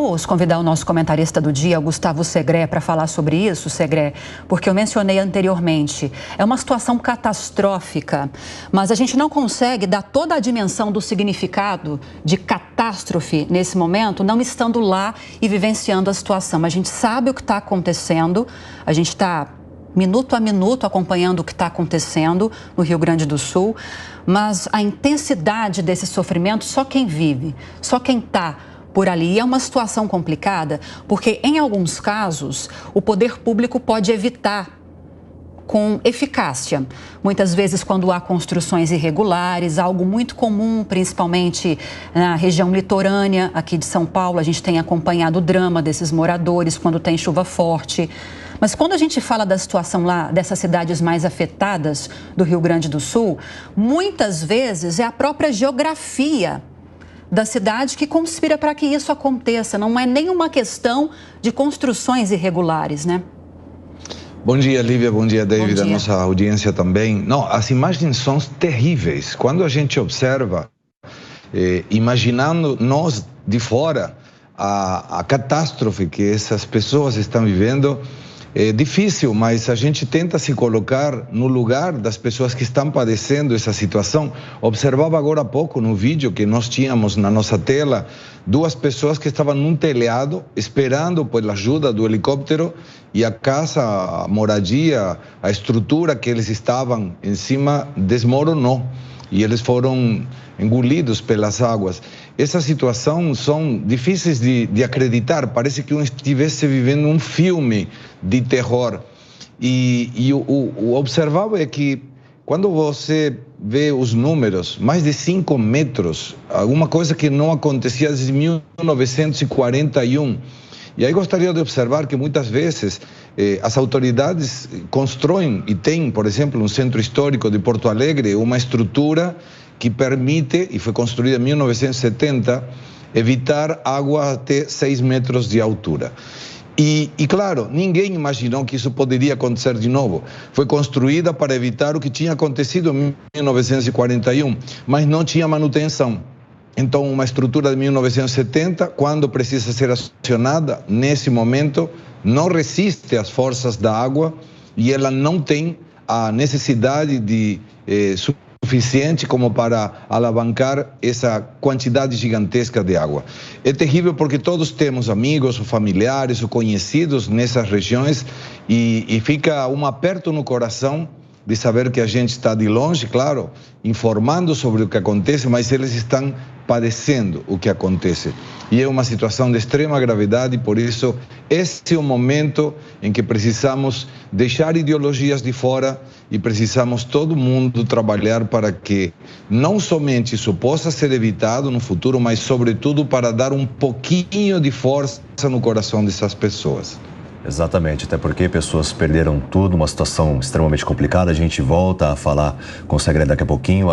Vamos convidar o nosso comentarista do dia, o Gustavo Segré, para falar sobre isso, Segré, porque eu mencionei anteriormente, é uma situação catastrófica, mas a gente não consegue dar toda a dimensão do significado de catástrofe nesse momento, não estando lá e vivenciando a situação. A gente sabe o que está acontecendo, a gente está minuto a minuto acompanhando o que está acontecendo no Rio Grande do Sul, mas a intensidade desse sofrimento, só quem vive, só quem está por ali. E é uma situação complicada, porque em alguns casos o poder público pode evitar com eficácia. Muitas vezes quando há construções irregulares, algo muito comum, principalmente na região litorânea aqui de São Paulo, a gente tem acompanhado o drama desses moradores quando tem chuva forte. Mas quando a gente fala da situação lá, dessas cidades mais afetadas do Rio Grande do Sul, muitas vezes é a própria geografia da cidade que conspira para que isso aconteça. Não é nenhuma questão de construções irregulares, né? Bom dia, Lívia. Bom dia, David. Bom dia. A nossa audiência também. Não, as imagens são terríveis. Quando a gente observa, imaginando nós de fora, a catástrofe que essas pessoas estão vivendo, é difícil, mas a gente tenta se colocar no lugar das pessoas que estão padecendo essa situação. Observava agora há pouco no vídeo que nós tínhamos na nossa tela, duas pessoas que estavam num telhado esperando pela ajuda do helicóptero e a casa, a moradia, a estrutura que eles estavam em cima desmoronou e eles foram engolidos pelas águas. Essa situação são difíceis de acreditar, parece que um estivesse vivendo um filme de terror. E o observável é que quando você vê os números, mais de 5 metros, alguma coisa que não acontecia desde 1941. E aí gostaria de observar que muitas vezes as autoridades constroem e têm, por exemplo, no Centro Histórico de Porto Alegre, uma estrutura que permite, e foi construída em 1970, evitar água até 6 metros de altura. E claro, ninguém imaginou que isso poderia acontecer de novo. Foi construída para evitar o que tinha acontecido em 1941, mas não tinha manutenção. Então, uma estrutura de 1970, quando precisa ser acionada, nesse momento, não resiste às forças da água e ela não tem a necessidade de suficiente como para alavancar essa quantidade gigantesca de água. É terrível porque todos temos amigos, ou familiares, ou conhecidos nessas regiões e fica um aperto no coração de saber que a gente está de longe, claro, informando sobre o que acontece, mas eles estão padecendo o que acontece. E é uma situação de extrema gravidade, por isso esse é o momento em que precisamos deixar ideologias de fora e precisamos todo mundo trabalhar para que não somente isso possa ser evitado no futuro, mas sobretudo para dar um pouquinho de força no coração dessas pessoas. Exatamente, até porque pessoas perderam tudo, uma situação extremamente complicada. A gente volta a falar com o Segré daqui a pouquinho.